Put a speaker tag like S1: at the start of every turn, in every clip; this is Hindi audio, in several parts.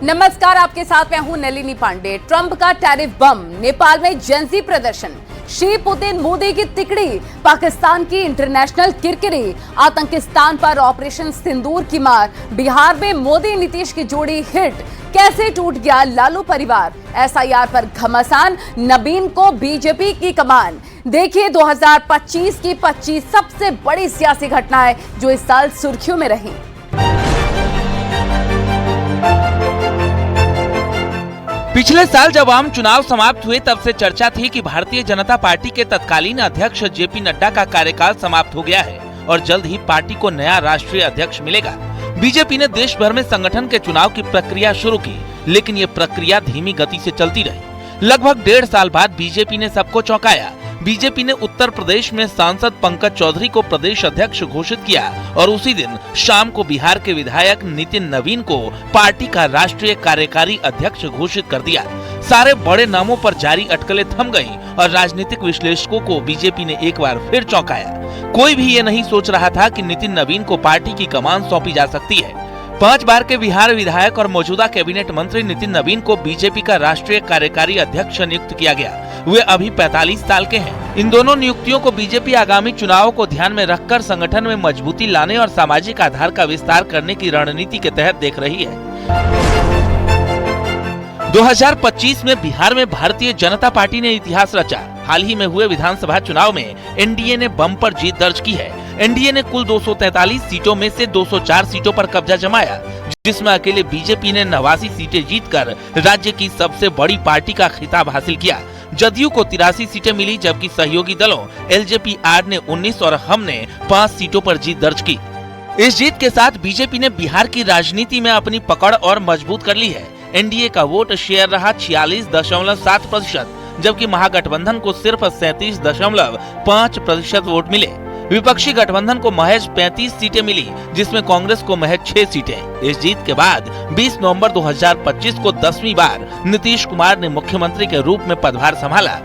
S1: नमस्कार, आपके साथ मैं हूं नलिनी पांडे। ट्रंप का टैरिफ बम, नेपाल में जेंजी प्रदर्शन, शी पुतिन मोदी की तिकड़ी, पाकिस्तान की इंटरनेशनल किरकिरी, आतंकिस्तान पर ऑपरेशन सिंदूर की मार, बिहार में मोदी नीतीश की जोड़ी हिट, कैसे टूट गया लालू परिवार, एसआईआर पर घमासान, नवीन को बीजेपी की कमान। देखिए 2025 की 25 सबसे बड़ी सियासी घटनाएं जो इस साल सुर्खियों में रही।
S2: पिछले साल जब आम चुनाव समाप्त हुए तब से चर्चा थी कि भारतीय जनता पार्टी के तत्कालीन अध्यक्ष जेपी नड्डा का कार्यकाल समाप्त हो गया है और जल्द ही पार्टी को नया राष्ट्रीय अध्यक्ष मिलेगा। बीजेपी ने देश भर में संगठन के चुनाव की प्रक्रिया शुरू की, लेकिन ये प्रक्रिया धीमी गति से चलती रही। लगभग 1.5 साल बाद बीजेपी ने सबको चौंकाया। बीजेपी ने उत्तर प्रदेश में सांसद पंकज चौधरी को प्रदेश अध्यक्ष घोषित किया और उसी दिन शाम को बिहार के विधायक नितिन नवीन को पार्टी का राष्ट्रीय कार्यकारी अध्यक्ष घोषित कर दिया। सारे बड़े नामों पर जारी अटकलें थम गईं और राजनीतिक विश्लेषकों को बीजेपी ने एक बार फिर चौंकाया। कोई भी ये नहीं सोच रहा था कि नितिन नवीन को पार्टी की कमान सौंपी जा सकती है। 5 बार के बिहार विधायक और मौजूदा कैबिनेट मंत्री नितिन नवीन को बीजेपी का राष्ट्रीय कार्यकारी अध्यक्ष नियुक्त किया गया। वे अभी 45 साल के हैं। इन दोनों नियुक्तियों को बीजेपी आगामी चुनावों को ध्यान में रखकर संगठन में मजबूती लाने और सामाजिक आधार का विस्तार करने की रणनीति के तहत देख रही है। 2025 में बिहार में भारतीय जनता पार्टी ने इतिहास रचा। हाल ही में हुए विधानसभा चुनाव में एनडीए ने बम्पर जीत दर्ज की है। एनडीए ने कुल 243 सीटों में से 204 सीटों पर कब्जा जमाया, जिसमें अकेले बीजेपी ने 89 सीटें जीतकर राज्य की सबसे बड़ी पार्टी का खिताब हासिल किया। जदयू को 83 सीटें मिली, जबकि सहयोगी दलों एलजेपी-आर ने 19 और हम ने 5 सीटों पर जीत दर्ज की। इस जीत के साथ बीजेपी ने बिहार की राजनीति में अपनी पकड़ और मजबूत कर ली है। एनडीए का वोट शेयर रहा 46.7%, जबकि महागठबंधन को सिर्फ 37.5% वोट मिले। विपक्षी गठबंधन को महज 35 सीटें मिली, जिसमें कांग्रेस को महज 6 सीटें। इस जीत के बाद 20 नवंबर 2025 को 10वीं बार नीतीश कुमार ने मुख्यमंत्री के रूप में पदभार संभाला।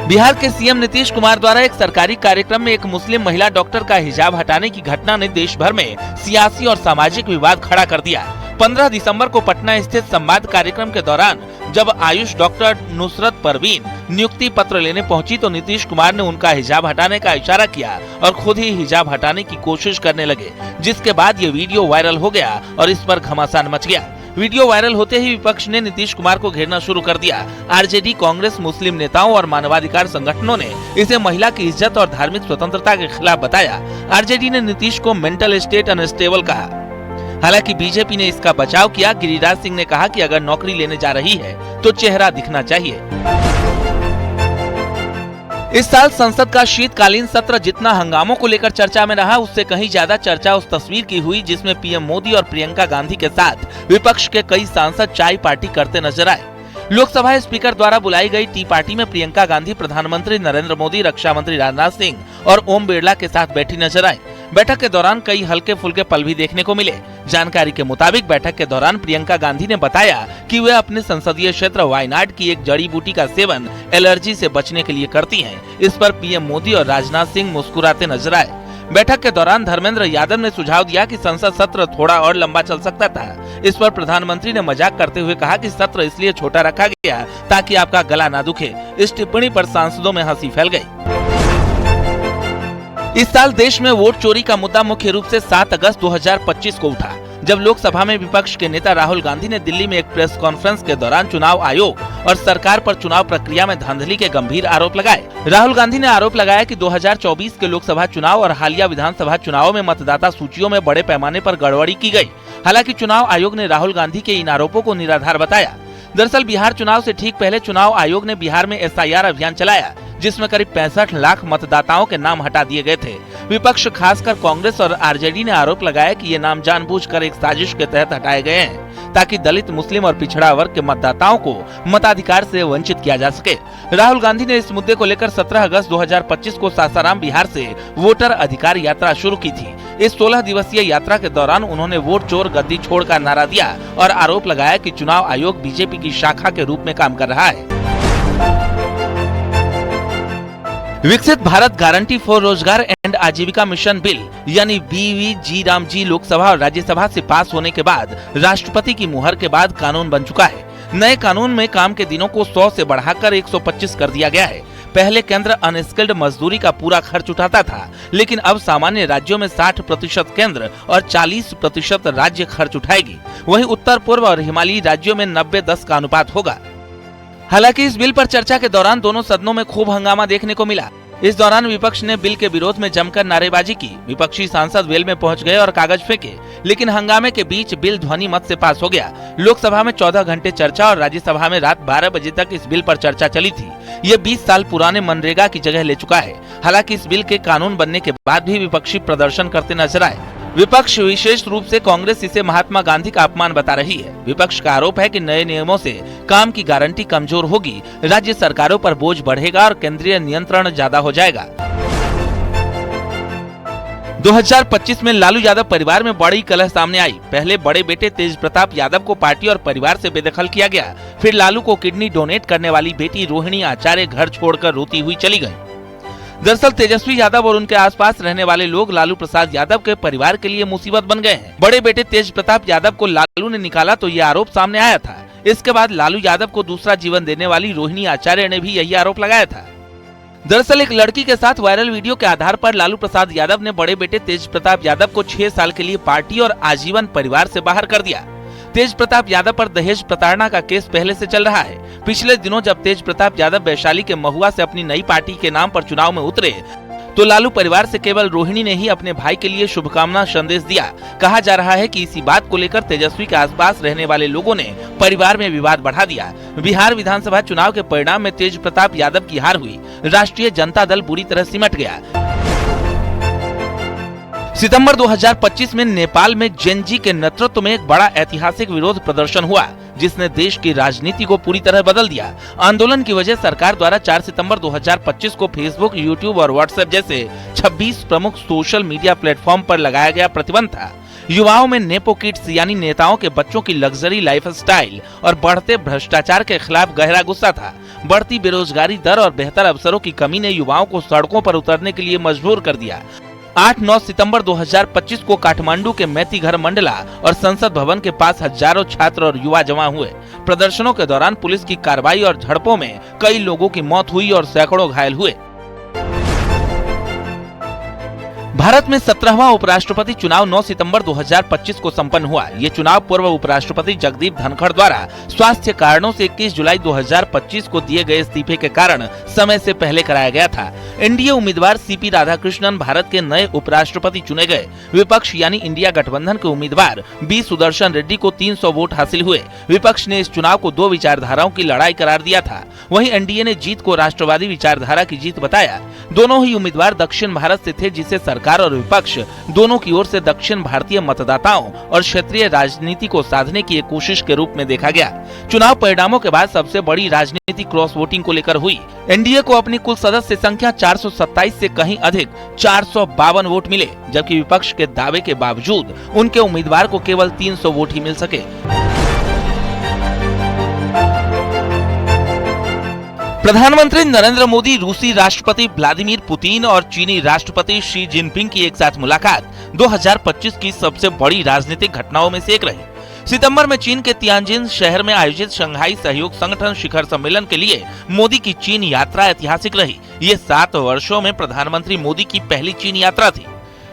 S2: बिहार के सीएम नीतीश कुमार द्वारा एक सरकारी कार्यक्रम में एक मुस्लिम महिला डॉक्टर का हिजाब हटाने की घटना ने देश भर में सियासी और सामाजिक विवाद खड़ा कर दिया। 15 दिसंबर को पटना स्थित संवाद कार्यक्रम के दौरान जब आयुष डॉक्टर नुसरत परवीन नियुक्ति पत्र लेने पहुंची तो नीतीश कुमार ने उनका हिजाब हटाने का इशारा किया और खुद ही हिजाब हटाने की कोशिश करने लगे, जिसके बाद ये वीडियो वायरल हो गया और इस पर घमासान मच गया। वीडियो वायरल होते ही विपक्ष ने नीतीश कुमार को घेरना शुरू कर दिया। आरजेडी, कांग्रेस, मुस्लिम नेताओं और मानवाधिकार संगठनों ने इसे महिला की इज्जत और धार्मिक स्वतंत्रता के खिलाफ बताया। आरजेडी ने नीतीश को मेंटल स्टेट अनस्टेबल कहा। हालांकि बीजेपी ने इसका बचाव किया। गिरिराज सिंह ने कहा कि अगर नौकरी लेने जा रही है तो चेहरा दिखना चाहिए। इस साल संसद का शीतकालीन सत्र जितना हंगामों को लेकर चर्चा में रहा, उससे कहीं ज्यादा चर्चा उस तस्वीर की हुई जिसमें पीएम मोदी और प्रियंका गांधी के साथ विपक्ष के कई सांसद चाय पार्टी करते नजर आए। लोकसभा स्पीकर द्वारा बुलाई गई टी पार्टी में प्रियंका गांधी प्रधानमंत्री नरेंद्र मोदी, रक्षा मंत्री राजनाथ सिंह और ओम बिरला के साथ बैठी नजर आई। बैठक के दौरान कई हल्के फुल्के पल भी देखने को मिले। जानकारी के मुताबिक बैठक के दौरान प्रियंका गांधी ने बताया कि वे अपने संसदीय क्षेत्र वायनाड की एक जड़ी बूटी का सेवन एलर्जी से बचने के लिए करती हैं। इस पर पीएम मोदी और राजनाथ सिंह मुस्कुराते नजर आए। बैठक के दौरान धर्मेंद्र यादव ने सुझाव दिया कि संसद सत्र थोड़ा और लंबा चल सकता था। इस पर प्रधानमंत्री ने मजाक करते हुए कहा कि सत्र इसलिए छोटा रखा गया ताकि आपका गला ना दुखे। इस टिप्पणी पर सांसदों में हंसी फैल गई। इस साल देश में वोट चोरी का मुद्दा मुख्य रूप से 7 अगस्त 2025 को उठा, जब लोकसभा में विपक्ष के नेता राहुल गांधी ने दिल्ली में एक प्रेस कॉन्फ्रेंस के दौरान चुनाव आयोग और सरकार पर चुनाव प्रक्रिया में धांधली के गंभीर आरोप लगाए। राहुल गांधी ने आरोप लगाया कि 2024 के लोकसभा चुनाव और हालिया विधानसभा चुनावों में मतदाता सूचियों में बड़े पैमाने पर गड़बड़ी की गई। हालांकि चुनाव आयोग ने राहुल गांधी के इन आरोपों को निराधार बताया। दरअसल बिहार चुनाव से ठीक पहले चुनाव आयोग ने बिहार में एसआईआर अभियान चलाया, जिसमें करीब 65 लाख मतदाताओं के नाम हटा दिए गए थे। विपक्ष खासकर कांग्रेस और आरजेडी ने आरोप लगाया कि ये नाम जानबूझकर एक साजिश के तहत हटाए गए हैं ताकि दलित, मुस्लिम और पिछड़ा वर्ग के मतदाताओं को मताधिकार से वंचित किया जा सके। राहुल गांधी ने इस मुद्दे को लेकर 17 अगस्त 2025 को सासाराम, बिहार से वोटर अधिकार यात्रा शुरू की थी। इस 16 दिवसीय यात्रा के दौरान उन्होंने वोट चोर गद्दी छोड़ का नारा दिया और आरोप लगाया कि चुनाव आयोग बीजेपी की शाखा के रूप में काम कर रहा है। विकसित भारत गारंटी फॉर रोजगार एंड आजीविका मिशन बिल यानी BVG रामजी लोकसभा और राज्यसभा से पास होने के बाद राष्ट्रपति की मुहर के बाद कानून बन चुका है। नए कानून में काम के दिनों को 100 से बढ़ाकर 125 कर दिया गया है। पहले केंद्र अनस्किल्ड मजदूरी का पूरा खर्च उठाता था, लेकिन अब सामान्य राज्यों में 60% केंद्र और 40% राज्य खर्च उठाएगी। वहीं उत्तर पूर्व और हिमालयी राज्यों में 90-10 का अनुपात होगा। हालांकि इस बिल पर चर्चा के दौरान दोनों सदनों में खूब हंगामा देखने को मिला। इस दौरान विपक्ष ने बिल के विरोध में जमकर नारेबाजी की। विपक्षी सांसद वेल में पहुंच गए और कागज फेंके, लेकिन हंगामे के बीच बिल ध्वनि मत से पास हो गया। लोकसभा में 14 घंटे चर्चा और राज्यसभा में रात 12 बजे तक इस बिल पर चर्चा चली थी। ये 20 साल पुराने मनरेगा की जगह ले चुका है। हालांकि इस बिल के कानून बनने के बाद भी विपक्षी प्रदर्शन करते नजर आए। विपक्ष विशेष रूप से कांग्रेस इसे महात्मा गांधी का अपमान बता रही है। विपक्ष का आरोप है कि नए नियमों से काम की गारंटी कमजोर होगी, राज्य सरकारों पर बोझ बढ़ेगा और केंद्रीय नियंत्रण ज्यादा हो जाएगा। 2025 में लालू यादव परिवार में बड़ी कलह सामने आई। पहले बड़े बेटे तेज प्रताप यादव को पार्टी और परिवार से बेदखल किया गया। फिर लालू को किडनी डोनेट करने वाली बेटी रोहिणी आचार्य घर छोड़कर रोती हुई चली गई। दरअसल तेजस्वी यादव और उनके आसपास रहने वाले लोग लालू प्रसाद यादव के परिवार के लिए मुसीबत बन गए हैं। बड़े बेटे तेज प्रताप यादव को लालू ने निकाला तो ये आरोप सामने आया था। इसके बाद लालू यादव को दूसरा जीवन देने वाली रोहिणी आचार्य ने भी यही आरोप लगाया था। दरअसल एक लड़की के साथ वायरल वीडियो के आधार पर लालू प्रसाद यादव ने बड़े बेटे तेज प्रताप यादव को 6 साल के लिए पार्टी और आजीवन परिवार से बाहर कर दिया। तेज प्रताप यादव पर दहेज प्रताड़ना का केस पहले से चल रहा है। पिछले दिनों जब तेज प्रताप यादव वैशाली के महुआ से अपनी नई पार्टी के नाम पर चुनाव में उतरे तो लालू परिवार से केवल रोहिणी ने ही अपने भाई के लिए शुभकामना संदेश दिया। कहा जा रहा है कि इसी बात को लेकर तेजस्वी के आसपास रहने वाले लोगों ने परिवार में विवाद बढ़ा दिया। बिहार विधानसभा चुनाव के परिणाम में तेज प्रताप यादव की हार हुई। राष्ट्रीय जनता दल बुरी तरह सिमट गया। सितंबर 2025 में नेपाल में जेनजी के नेतृत्व में एक बड़ा ऐतिहासिक विरोध प्रदर्शन हुआ, जिसने देश की राजनीति को पूरी तरह बदल दिया। आंदोलन की वजह सरकार द्वारा 4 सितंबर 2025 को फेसबुक, यूट्यूब और व्हाट्सएप जैसे 26 प्रमुख सोशल मीडिया प्लेटफॉर्म पर लगाया गया प्रतिबंध था। युवाओं में नेपो किड्स यानी नेताओं के बच्चों की लग्जरी लाइफस्टाइल और बढ़ते भ्रष्टाचार के खिलाफ गहरा गुस्सा था। बढ़ती बेरोजगारी दर और बेहतर अवसरों की कमी ने युवाओं को सड़कों पर उतरने के लिए मजबूर कर दिया। 8-9 सितंबर 2025 को काठमांडू के मैतीघर मंडला और संसद भवन के पास हजारों छात्र और युवा जमा हुए। प्रदर्शनों के दौरान पुलिस की कार्रवाई और झड़पों में कई लोगों की मौत हुई और सैकड़ों घायल हुए। भारत में 17वां उपराष्ट्रपति चुनाव 9 सितंबर 2025 को संपन्न हुआ। ये चुनाव पूर्व उपराष्ट्रपति जगदीप धनखड़ द्वारा स्वास्थ्य कारणों से 21 जुलाई 2025 को दिए गए इस्तीफे के कारण समय से पहले कराया गया था। एनडीए उम्मीदवार सीपी राधाकृष्णन भारत के नए उपराष्ट्रपति चुने गए। विपक्ष यानी इंडिया गठबंधन के उम्मीदवार बी सुदर्शन रेड्डी को 300 वोट हासिल हुए। विपक्ष ने इस चुनाव को 2 विचारधाराओं की लड़ाई करार दिया था। वहीं एनडीए ने जीत को राष्ट्रवादी विचारधारा की जीत बताया। दोनों ही उम्मीदवार दक्षिण भारत से थे, जिसे सरकार और विपक्ष दोनों की ओर से दक्षिण भारतीय मतदाताओं और क्षेत्रीय राजनीति को साधने की एक कोशिश के रूप में देखा गया। चुनाव परिणामों के बाद सबसे बड़ी राजनीति क्रॉस वोटिंग को लेकर हुई। एनडीए को अपनी कुल सदस्य संख्या 427 से कहीं अधिक 452 वोट मिले, जबकि विपक्ष के दावे के बावजूद उनके उम्मीदवार को केवल 300 वोट ही मिल सके। प्रधानमंत्री नरेंद्र मोदी, रूसी राष्ट्रपति व्लादिमीर पुतिन और चीनी राष्ट्रपति शी जिनपिंग की एक साथ मुलाकात 2025 की सबसे बड़ी राजनीतिक घटनाओं में से एक रही। सितंबर में चीन के तियानजिन शहर में आयोजित शंघाई सहयोग संगठन शिखर सम्मेलन के लिए मोदी की चीन यात्रा ऐतिहासिक रही। ये 7 वर्षों में प्रधानमंत्री मोदी की पहली चीन यात्रा थी।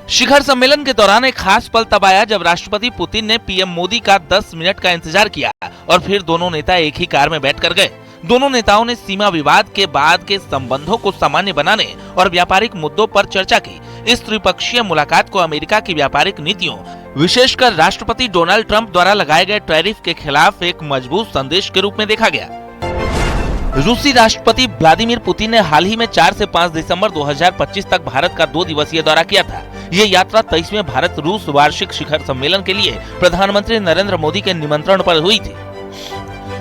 S2: शिखर सम्मेलन के दौरान एक खास पल तब आया जब राष्ट्रपति पुतिन ने पीएम मोदी का 10 मिनट का इंतजार किया और फिर दोनों नेता एक ही कार में बैठ कर गए। दोनों नेताओं ने सीमा विवाद के बाद के संबंधों को सामान्य बनाने और व्यापारिक मुद्दों पर चर्चा की। इस त्रिपक्षीय मुलाकात को अमेरिका की व्यापारिक नीतियों, विशेषकर राष्ट्रपति डोनाल्ड ट्रंप द्वारा लगाए गए टैरिफ के खिलाफ एक मजबूत संदेश के रूप में देखा गया। रूसी राष्ट्रपति व्लादिमीर पुतिन ने हाल ही में 4 से 5 दिसंबर 2025 तक भारत का 2 दिवसीय दौरा किया था। ये यात्रा 23वें भारत रूस वार्षिक शिखर सम्मेलन के लिए प्रधानमंत्री नरेंद्र मोदी के निमंत्रण पर हुई थी।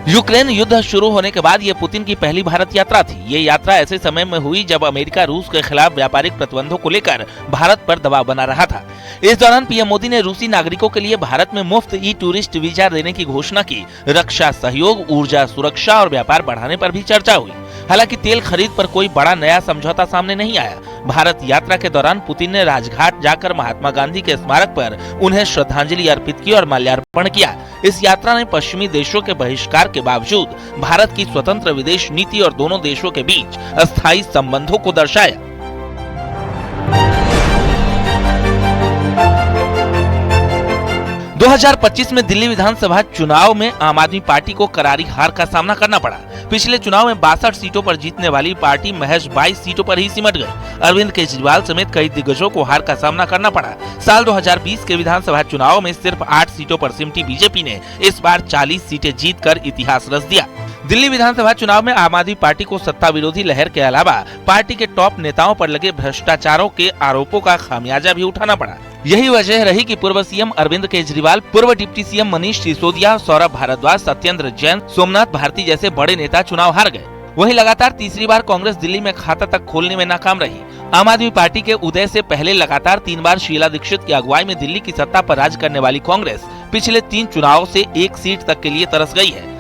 S2: यूक्रेन युद्ध शुरू होने के बाद ये पुतिन की पहली भारत यात्रा थी। ये यात्रा ऐसे समय में हुई जब अमेरिका रूस के खिलाफ व्यापारिक प्रतिबंधों को लेकर भारत पर दबाव बना रहा था। इस दौरान पीएम मोदी ने रूसी नागरिकों के लिए भारत में मुफ्त ई-टूरिस्ट वीजा देने की घोषणा की। रक्षा सहयोग, ऊर्जा सुरक्षा और व्यापार बढ़ाने पर भी चर्चा हुई। हालांकि तेल खरीद पर कोई बड़ा नया समझौता सामने नहीं आया। भारत यात्रा के दौरान पुतिन ने राजघाट जाकर महात्मा गांधी के स्मारक पर उन्हें श्रद्धांजलि अर्पित की और माल्यार्पण किया। इस यात्रा ने पश्चिमी देशों के बहिष्कार के बावजूद भारत की स्वतंत्र विदेश नीति और दोनों देशों के बीच अस्थायी संबंधों को दर्शाया। दो 2025 में दिल्ली विधानसभा चुनाव में आम आदमी पार्टी को करारी हार का सामना करना पड़ा। पिछले चुनाव में 62 सीटों पर जीतने वाली पार्टी महज 22 सीटों पर ही सिमट गई। अरविंद केजरीवाल समेत कई दिग्गजों को हार का सामना करना पड़ा। साल 2020 के विधानसभा चुनाव में सिर्फ 8 सीटों पर सिमटी बीजेपी ने इस बार 40 सीटें जीतकर इतिहास रच दिया। दिल्ली विधानसभा चुनाव में आम आदमी पार्टी को सत्ता विरोधी लहर के अलावा पार्टी के टॉप नेताओं पर लगे भ्रष्टाचारों के आरोपों का खामियाजा भी उठाना पड़ा। यही वजह रही कि पूर्व सीएम अरविंद केजरीवाल, पूर्व डिप्टी सीएम मनीष सिसोदिया, सौरभ भारद्वाज, सत्येंद्र जैन, सोमनाथ भारती जैसे बड़े नेता चुनाव हार गए। वहीं लगातार तीसरी बार कांग्रेस दिल्ली में खाता तक खोलने में नाकाम रही। आम आदमी पार्टी के उदय से पहले लगातार 3 बार शीला दीक्षित की अगुवाई में दिल्ली की सत्ता पर राज करने वाली कांग्रेस पिछले 3 चुनावों से 1 सीट तक के लिए तरस गई है।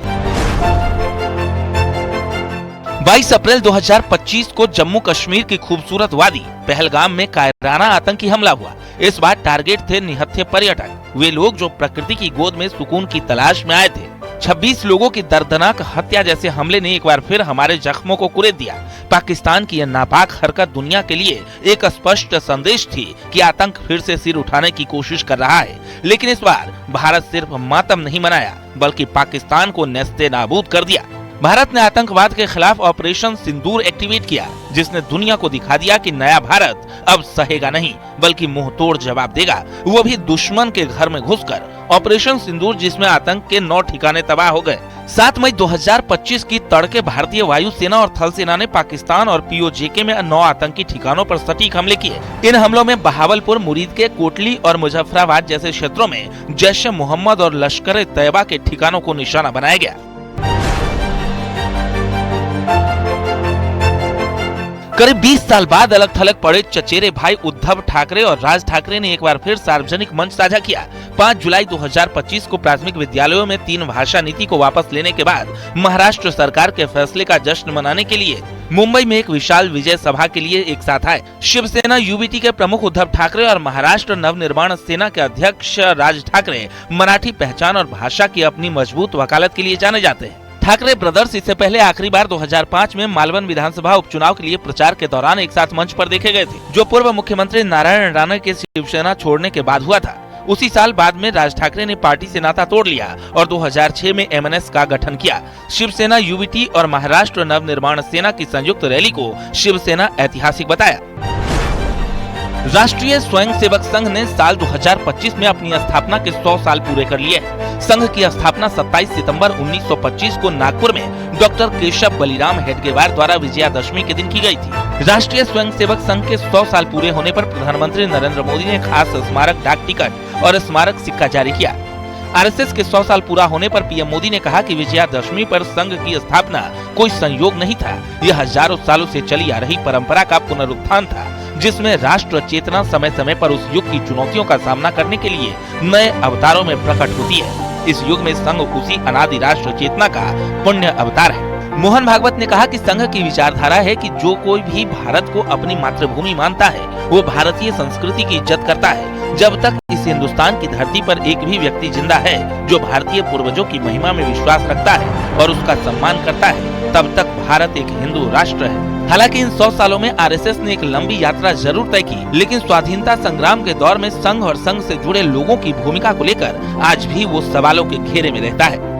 S2: 22 अप्रैल 2025 को जम्मू कश्मीर की खूबसूरत वादी पहलगाम में कायराना आतंकी हमला हुआ। इस बार टारगेट थे निहत्थे पर्यटक, वे लोग जो प्रकृति की गोद में सुकून की तलाश में आए थे। 26 लोगों की दर्दनाक हत्या जैसे हमले ने एक बार फिर हमारे जख्मों को कुरेद दिया। पाकिस्तान की यह नापाक हरकत दुनिया के लिए एक स्पष्ट संदेश थी कि आतंक फिर से सिर उठाने की कोशिश कर रहा है। लेकिन इस बार भारत सिर्फ मातम नहीं मनाया, बल्कि पाकिस्तान को नेस्ते नाबूद कर दिया। भारत ने आतंकवाद के खिलाफ ऑपरेशन सिंदूर एक्टिवेट किया, जिसने दुनिया को दिखा दिया कि नया भारत अब सहेगा नहीं, बल्कि मुंह तोड़ जवाब देगा, वो भी दुश्मन के घर में घुसकर। ऑपरेशन सिंदूर, जिसमें आतंक के 9 ठिकाने तबाह हो गए। 7 मई 2025 की तड़के भारतीय वायुसेना और थल सेना ने पाकिस्तान और पीओजेके में 9 आतंकी ठिकानों पर सटीक हमले किए। इन हमलों में बहावलपुर, मुरीद के कोटली और मुजफ्फराबाद जैसे क्षेत्रों में जैश ए मोहम्मद और लश्कर ए तैयबा के ठिकानों को निशाना बनाया गया। करीब 20 साल बाद अलग थलग पड़े चचेरे भाई उद्धव ठाकरे और राज ठाकरे ने एक बार फिर सार्वजनिक मंच साझा किया। 5 जुलाई 2025 को प्राथमिक विद्यालयों में 3 भाषा नीति को वापस लेने के बाद महाराष्ट्र सरकार के फैसले का जश्न मनाने के लिए मुंबई में एक विशाल विजय सभा के लिए एक साथ आए। शिवसेना यूबीटी के प्रमुख उद्धव ठाकरे और महाराष्ट्र नवनिर्माण सेना के अध्यक्ष राज ठाकरे मराठी पहचान और भाषा की अपनी मजबूत वकालत के लिए जाने जाते हैं। ठाकरे ब्रदर्स इससे पहले आखिरी बार 2005 में मालवन विधानसभा उपचुनाव के लिए प्रचार के दौरान एक साथ मंच पर देखे गए थे, जो पूर्व मुख्यमंत्री नारायण राणे के शिवसेना छोड़ने के बाद हुआ था। उसी साल बाद में राज ठाकरे ने पार्टी से नाता तोड़ लिया और 2006 में एमएनएस का गठन किया। शिवसेना यूबीटी और महाराष्ट्र नवनिर्माण सेना की संयुक्त रैली को शिवसेना ऐतिहासिक बताया। राष्ट्रीय स्वयंसेवक संघ ने साल 2025 में अपनी स्थापना के 100 साल पूरे कर लिए। संघ की स्थापना 27 सितंबर 1925 को नागपुर में डॉक्टर केशव बलिराम हेडगेवार द्वारा विजयादशमी के दिन की गई थी। राष्ट्रीय स्वयंसेवक संघ के 100 साल पूरे होने पर प्रधानमंत्री नरेंद्र मोदी ने खास स्मारक डाक टिकट और स्मारक सिक्का जारी किया। आरएसएस के 100 साल पूरा होने पर पीएम मोदी ने कहा कि विजयादशमी पर संघ की स्थापना कोई संयोग नहीं था, यह हजारों सालों से चली आ रही परंपरा का पुनरुत्थान था, जिसमें राष्ट्र चेतना समय समय पर उस युग की चुनौतियों का सामना करने के लिए नए अवतारों में प्रकट होती है। इस युग में संघ उसी अनादि राष्ट्र चेतना का पुण्य अवतार है। मोहन भागवत ने कहा कि संघ की विचारधारा है कि जो कोई भी भारत को अपनी मातृभूमि मानता है, वो भारतीय संस्कृति की इज्जत करता है। जब तक इस हिंदुस्तान की धरती पर एक भी व्यक्ति जिंदा है जो भारतीय पूर्वजों की महिमा में विश्वास रखता है और उसका सम्मान करता है, तब तक भारत एक हिंदू राष्ट्र है। हालांकि इन 100 सालों में आरएसएस ने एक लंबी यात्रा जरूर तय की, लेकिन स्वाधीनता संग्राम के दौर में संघ और संघ से जुड़े लोगों की भूमिका को लेकर आज भी वो सवालों के घेरे में रहता है।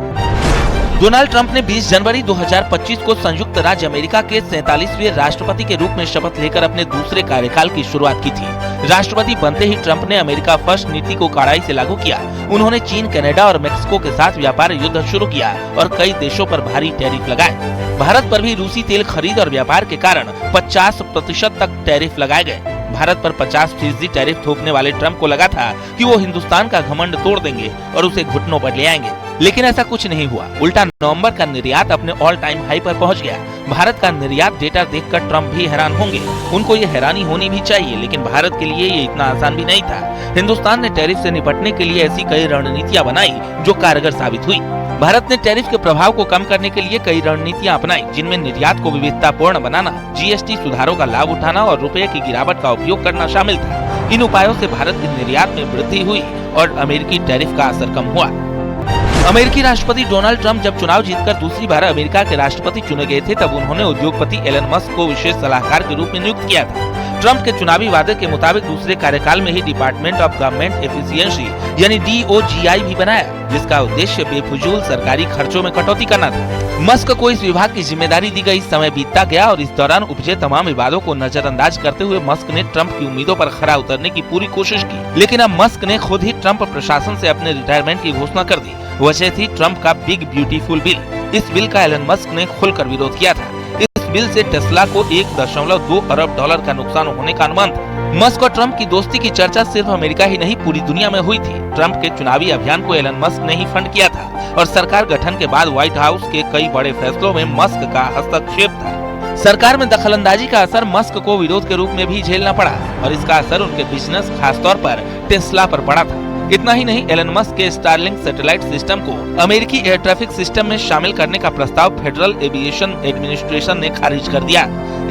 S2: डोनाल्ड ट्रंप ने 20 जनवरी 2025 को संयुक्त राज्य अमेरिका के 47वें राष्ट्रपति के रूप में शपथ लेकर अपने दूसरे कार्यकाल की शुरुआत की थी। राष्ट्रपति बनते ही ट्रंप ने अमेरिका फर्स्ट नीति को कड़ाई से लागू किया। उन्होंने चीन, कनाडा और मेक्सिको के साथ व्यापार युद्ध शुरू किया और कई देशों पर भारी टैरिफ लगाए। भारत पर भी रूसी तेल खरीद और व्यापार के कारण 50% तक टैरिफ लगाए गए। भारत पर 50% टैरिफ थोपने वाले ट्रंप को लगा था कि वो हिंदुस्तान का घमंड तोड़ देंगे और उसे घुटनों पर ले आएंगे, लेकिन ऐसा कुछ नहीं हुआ। उल्टा नवंबर का निर्यात अपने ऑल टाइम हाई पर पहुंच गया। भारत का निर्यात डेटा देखकर ट्रंप भी हैरान होंगे। उनको ये हैरानी होनी भी चाहिए, लेकिन भारत के लिए ये इतना आसान भी नहीं था। हिंदुस्तान ने टैरिफ से निपटने के लिए ऐसी कई रणनीतियां बनाई जो कारगर साबित हुई। भारत ने टैरिफ के प्रभाव को कम करने के लिए कई रणनीतियां अपनाई, जिनमें निर्यात को विविधतापूर्ण बनाना, जीएसटी सुधारों का लाभ उठाना और रुपये की गिरावट का उपयोग करना शामिल था। इन उपायों से भारत के निर्यात में वृद्धि हुई और अमेरिकी टैरिफ का असर कम हुआ। अमेरिकी राष्ट्रपति डोनाल्ड ट्रंप जब चुनाव जीतकर दूसरी बार अमेरिका के राष्ट्रपति चुने गए थे, तब उन्होंने उद्योगपति एलन मस्क को विशेष सलाहकार के रूप में नियुक्त किया था। ट्रंप के चुनावी वादे के मुताबिक दूसरे कार्यकाल में ही डिपार्टमेंट ऑफ गवर्नमेंट एफिशिएंसी यानी DOGI भी बनाया, जिसका उद्देश्य बेफिजूल सरकारी खर्चों में कटौती करना था। मस्क को इस विभाग की जिम्मेदारी दी गई। समय बीतता गया और इस दौरान उपजे तमाम विवादों को नजरअंदाज करते हुए मस्क ने ट्रंप की उम्मीदों पर खरा उतरने की पूरी कोशिश की, लेकिन अब मस्क ने खुद ही ट्रंप प्रशासन से अपने रिटायरमेंट की घोषणा कर दी। वजह थी ट्रंप का बिग ब्यूटीफुल बिल। इस बिल का एलन मस्क ने खुलकर विरोध किया था। इस बिल से टेस्ला को 1.2 अरब डॉलर का नुकसान होने का अनुमान था। मस्क और ट्रंप की दोस्ती की चर्चा सिर्फ अमेरिका ही नहीं, पूरी दुनिया में हुई थी। ट्रंप के चुनावी अभियान को एलन मस्क ने ही फंड किया था और सरकार गठन के बाद व्हाइट हाउस के कई बड़े फैसलों में मस्क का हस्तक्षेप था। सरकार में दखलंदाजी का असर मस्क को विरोध के रूप में भी झेलना पड़ा और इसका असर उनके बिजनेस, खासतौर पर टेस्ला पर पड़ा था। इतना ही नहीं, एलन मस्क के स्टारलिंक सैटेलाइट सिस्टम को अमेरिकी एयर ट्रैफिक सिस्टम में शामिल करने का प्रस्ताव फेडरल एविएशन एडमिनिस्ट्रेशन ने खारिज कर दिया।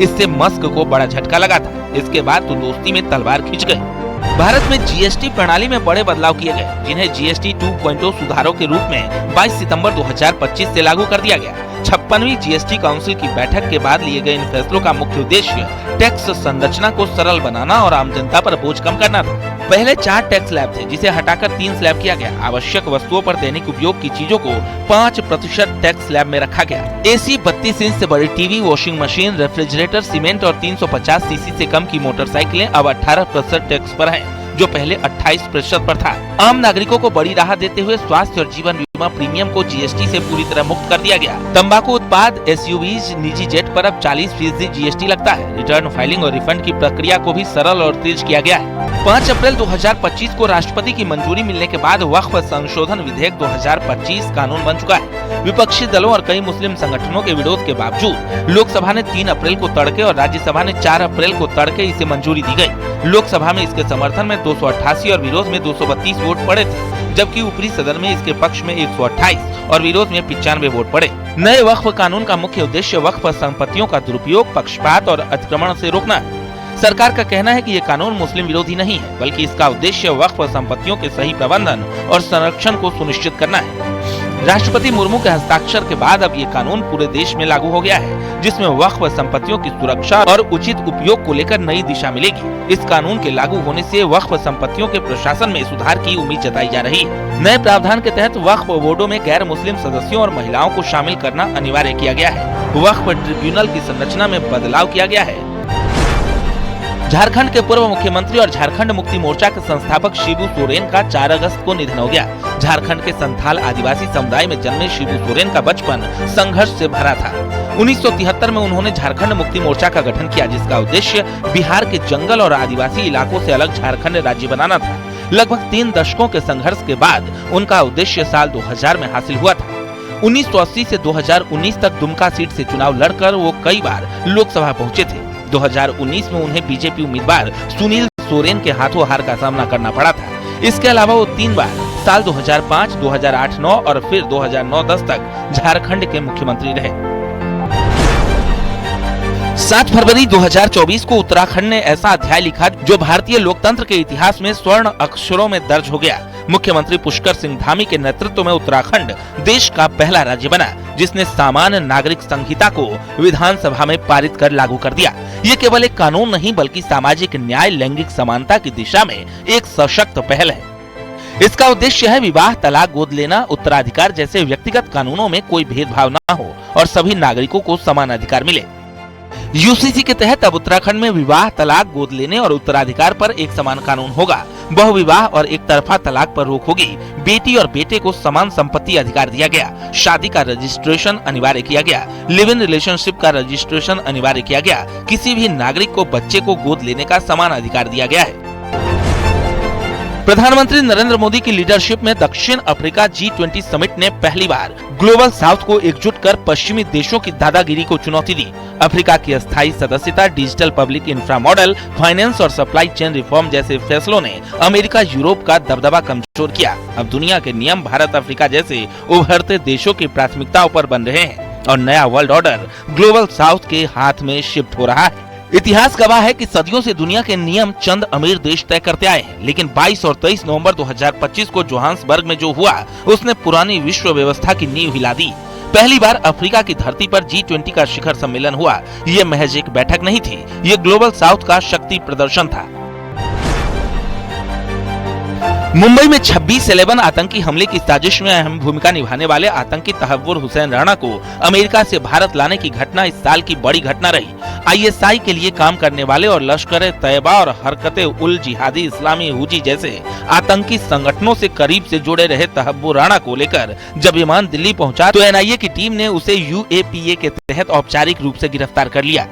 S2: इससे मस्क को बड़ा झटका लगा था। इसके बाद तो दोस्ती में तलवार खिंच गई। भारत में जीएसटी प्रणाली में बड़े बदलाव किए गए, जिन्हें जीएसटी 2.0 सुधारों के रूप में 22 सितंबर 2025 से लागू कर दिया गया। 56वीं जीएसटी काउंसिल की बैठक के बाद लिए गए इन फैसलों का मुख्य उद्देश्य टैक्स संरचना को सरल बनाना और आम जनता पर बोझ कम करना था। पहले 4 टैक्स स्लैब थे, जिसे हटाकर 3 स्लैब किया गया। आवश्यक वस्तुओं पर दैनिक उपयोग की चीजों को 5% टैक्स स्लैब में रखा गया। एसी, 32 इंच से बड़ी TV, washing machine, refrigerator, cement और 350 सीसी से कम की मोटरसाइकिलें अब 18% टैक्स पर हैं, जो पहले 28% पर था। आम नागरिकों को बड़ी राहत देते हुए स्वास्थ्य और जीवन बीमा प्रीमियम को जीएसटी से पूरी तरह मुक्त कर दिया गया। तंबाकू उत्पाद, एसयूवीज, निजी जेट पर अब 40% जीएसटी लगता है। रिटर्न फाइलिंग और रिफंड की प्रक्रिया को भी सरल और तेज किया गया है। 5 अप्रैल 2025 को राष्ट्रपति की मंजूरी मिलने के बाद वक्फ संशोधन विधेयक 2025 कानून बन चुका है। विपक्षी दलों और कई मुस्लिम संगठनों के विरोध के बावजूद लोकसभा ने 3 अप्रैल को तड़के और राज्यसभा ने 4 अप्रैल को तड़के इसे मंजूरी दी गई। लोकसभा में इसके समर्थन में 288 और विरोध में 232 वोट पड़े थे, जबकि ऊपरी सदन में इसके पक्ष में 128 और विरोध में 95 वोट पड़े। नए वक्फ कानून का मुख्य उद्देश्य वक्फ संपत्तियों का दुरुपयोग, पक्षपात और अतिक्रमण से रोकना है। सरकार का कहना है कि ये कानून मुस्लिम विरोधी नहीं है, बल्कि इसका उद्देश्य वक्फ संपत्तियों के सही प्रबंधन और संरक्षण को सुनिश्चित करना है। राष्ट्रपति मुर्मू के हस्ताक्षर के बाद अब ये कानून पूरे देश में लागू हो गया है, जिसमें वक्फ संपत्तियों की सुरक्षा और उचित उपयोग को लेकर नई दिशा मिलेगी। इस कानून के लागू होने से वक्फ संपत्तियों के प्रशासन में सुधार की उम्मीद जताई जा रही है। नए प्रावधान के तहत वक्फ बोर्डों में गैर मुस्लिम सदस्यों और महिलाओं को शामिल करना अनिवार्य किया गया है। वक्फ ट्रिब्यूनल की संरचना में बदलाव किया गया है। झारखंड के पूर्व मुख्यमंत्री और झारखंड मुक्ति मोर्चा के संस्थापक शिबू सोरेन का 4 अगस्त को निधन हो गया। झारखंड के संथाल आदिवासी समुदाय में जन्मे शिबू सोरेन का बचपन संघर्ष से भरा था। 1973 में उन्होंने झारखंड मुक्ति मोर्चा का गठन किया, जिसका उद्देश्य बिहार के जंगल और आदिवासी इलाकों से अलग झारखंड राज्य बनाना था। लगभग 3 दशकों के संघर्ष के बाद उनका उद्देश्य साल 2000 में हासिल हुआ था। 1980 से 2019 तक दुमका सीट से चुनाव लड़कर वो कई बार लोकसभा पहुंचे थे। 2019 में उन्हें बीजेपी उम्मीदवार सुनील सोरेन के हाथों हार का सामना करना पड़ा था। इसके अलावा वो 3 बार साल 2005, 2008-9 और फिर 2009-10 तक झारखंड के मुख्यमंत्री रहे। 7 फरवरी 2024 को उत्तराखंड ने ऐसा अध्याय लिखा जो भारतीय लोकतंत्र के इतिहास में स्वर्ण अक्षरों में दर्ज हो गया। मुख्यमंत्री पुष्कर सिंह धामी के नेतृत्व में उत्तराखंड देश का पहला राज्य बना, जिसने सामान्य नागरिक संहिता को विधानसभा में पारित कर लागू कर दिया। ये केवल एक कानून नहीं, बल्कि सामाजिक न्याय, लैंगिक समानता की दिशा में एक सशक्त पहल है। इसका उद्देश्य है विवाह, तलाक, गोद लेना, उत्तराधिकार जैसे व्यक्तिगत कानूनों में कोई भेदभाव न हो और सभी नागरिकों को समान अधिकार मिले। यूसीसी के तहत अब उत्तराखंड में विवाह, तलाक, गोद लेने और उत्तराधिकार पर एक समान कानून होगा। बहुविवाह और एक तरफा तलाक पर रोक होगी। बेटी और बेटे को समान संपत्ति अधिकार दिया गया। शादी का रजिस्ट्रेशन अनिवार्य किया गया। लिव इन रिलेशनशिप का रजिस्ट्रेशन अनिवार्य किया गया। किसी भी नागरिक को बच्चे को गोद लेने का समान अधिकार दिया गया है। प्रधानमंत्री नरेंद्र मोदी की लीडरशिप में दक्षिण अफ्रीका G20 समिट ने पहली बार ग्लोबल साउथ को एकजुट कर पश्चिमी देशों की दादागिरी को चुनौती दी। अफ्रीका की अस्थायी सदस्यता, digital public infra model, finance और सप्लाई चेन रिफॉर्म जैसे फैसलों ने अमेरिका यूरोप का दबदबा कमजोर किया। अब दुनिया के नियम भारत अफ्रीका जैसे उभरते देशों की प्राथमिकताओं पर बन रहे हैं और नया वर्ल्ड ऑर्डर ग्लोबल साउथ के हाथ में शिफ्ट हो रहा है। इतिहास गवाह है कि सदियों से दुनिया के नियम चंद अमीर देश तय करते आए हैं, लेकिन 22 और 23 नवंबर 2025 को जोहान्सबर्ग में जो हुआ उसने पुरानी विश्व व्यवस्था की नींव हिला दी। पहली बार अफ्रीका की धरती पर G20 का शिखर सम्मेलन हुआ। ये महज एक बैठक नहीं थी, ये ग्लोबल साउथ का शक्ति प्रदर्शन था। मुंबई में 26/11 आतंकी हमले की साजिश में अहम भूमिका निभाने वाले आतंकी तहव्वुर हुसैन राणा को अमेरिका से भारत लाने की घटना इस साल की बड़ी घटना रही। ISI के लिए काम करने वाले और लश्कर-ए-तैयबा और हरकत-उल-जिहादी इस्लामी हुजी जैसे आतंकी संगठनों से करीब से जुड़े रहे तहव्वुर राणा को लेकर जब विमान दिल्ली पहुंचा तो NIA की टीम ने उसे UAPA के तहत औपचारिक रूप से गिरफ्तार कर लिया।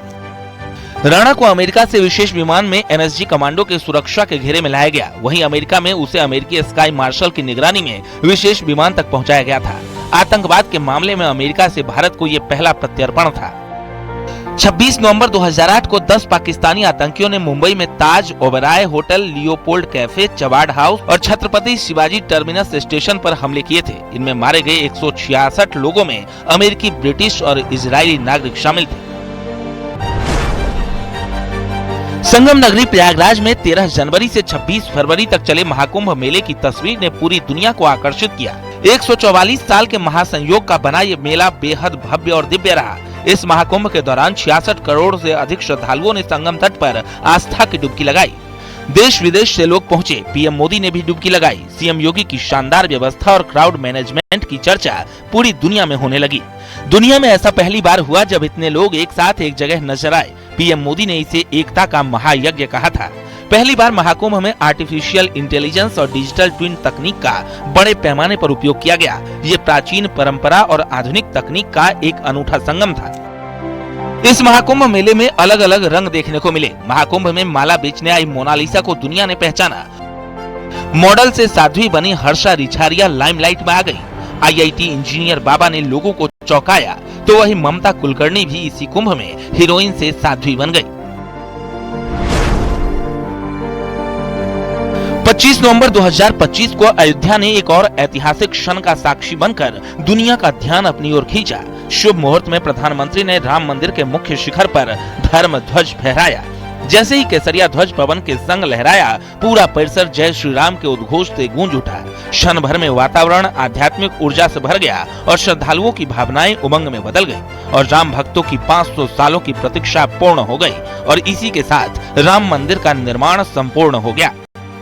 S2: राणा को अमेरिका से विशेष विमान में NSG कमांडो के सुरक्षा के घेरे में लाया गया। वहीं अमेरिका में उसे अमेरिकी स्काई मार्शल की निगरानी में विशेष विमान तक पहुंचाया गया था। आतंकवाद के मामले में अमेरिका से भारत को ये पहला प्रत्यर्पण था। 26 नवंबर 2008 को 10 पाकिस्तानी आतंकियों ने मुंबई में Taj Oberoi hotel, Leopold cafe, Chabad house और छत्रपति शिवाजी टर्मिनस स्टेशन पर हमले किए थे। इनमें मारे गए 166 लोगों में अमेरिकी, ब्रिटिश और इजरायली नागरिक शामिल थे। संगम नगरी प्रयागराज में 13 जनवरी से 26 फरवरी तक चले महाकुंभ मेले की तस्वीर ने पूरी दुनिया को आकर्षित किया। 144 साल के महासंयोग का बना ये मेला बेहद भव्य और दिव्य रहा। इस महाकुंभ के दौरान 66 करोड़ से अधिक श्रद्धालुओं ने संगम तट पर आस्था की डुबकी लगाई। देश विदेश से लोग पहुंचे। PM मोदी ने भी डुबकी लगाई। CM योगी की शानदार व्यवस्था और क्राउड मैनेजमेंट की चर्चा पूरी दुनिया में होने लगी। दुनिया में ऐसा पहली बार हुआ जब इतने लोग एक साथ एक जगह नजर आए। PM मोदी ने इसे एकता का महायज्ञ कहा था। पहली बार महाकुंभ में आर्टिफिशियल इंटेलिजेंस और डिजिटल ट्विन तकनीक का बड़े पैमाने पर उपयोग किया गया। ये प्राचीन परंपरा और आधुनिक तकनीक का एक अनूठा संगम था। इस महाकुंभ मेले में अलग अलग रंग देखने को मिले। महाकुंभ में माला बेचने आई मोनालिसा को दुनिया ने पहचाना। मॉडल से साध्वी बनी हर्षा रिछारिया लाइमलाइट में आ गई। IIT इंजीनियर बाबा ने लोगों को चौंकाया तो वही ममता कुलकर्णी भी इसी कुंभ में हीरोइन से साध्वी बन गई। 25 नवंबर 2025 को अयोध्या ने एक और ऐतिहासिक क्षण का साक्षी बनकर दुनिया का ध्यान अपनी ओर खींचा। शुभ मुहूर्त में प्रधानमंत्री ने राम मंदिर के मुख्य शिखर पर धर्म ध्वज फहराया। जैसे ही केसरिया ध्वज पवन के संग लहराया, पूरा परिसर जय श्री राम के उद्घोष से गूंज उठा। क्षण भर में वातावरण आध्यात्मिक ऊर्जा से भर गया और श्रद्धालुओं की भावनाएं उमंग में बदल गई और राम भक्तों की 500 सालों की प्रतीक्षा पूर्ण हो गई और इसी के साथ राम मंदिर का निर्माण संपूर्ण हो गया।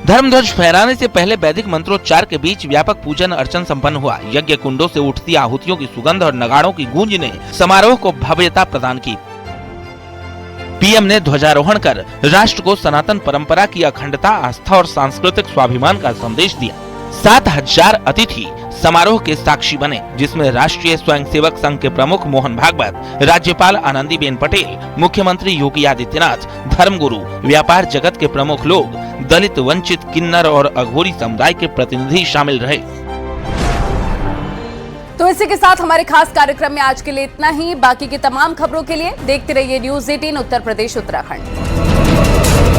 S2: धर्मध्वज फहराने से पहले वैदिक मंत्रोच्चार के बीच व्यापक पूजन अर्चन संपन्न हुआ। यज्ञ कुंडों से उठती आहुतियों की सुगंध और नगाड़ों की गूंज ने समारोह को भव्यता प्रदान की। PM ने ध्वजारोहण कर राष्ट्र को सनातन परंपरा की अखंडता, आस्था और सांस्कृतिक स्वाभिमान का संदेश दिया। 7000 अतिथि समारोह के साक्षी बने, जिसमें राष्ट्रीय स्वयंसेवक संघ के प्रमुख मोहन भागवत, राज्यपाल आनंदीबेन पटेल, मुख्यमंत्री योगी आदित्यनाथ, धर्मगुरु, व्यापार जगत के प्रमुख लोग, दलित, वंचित, किन्नर और अघोरी समुदाय के प्रतिनिधि शामिल रहे।
S1: तो इसी के साथ हमारे खास कार्यक्रम में आज के लिए इतना ही। बाकी की तमाम खबरों के लिए देखते रहिए News 18 उत्तर प्रदेश उत्तराखंड।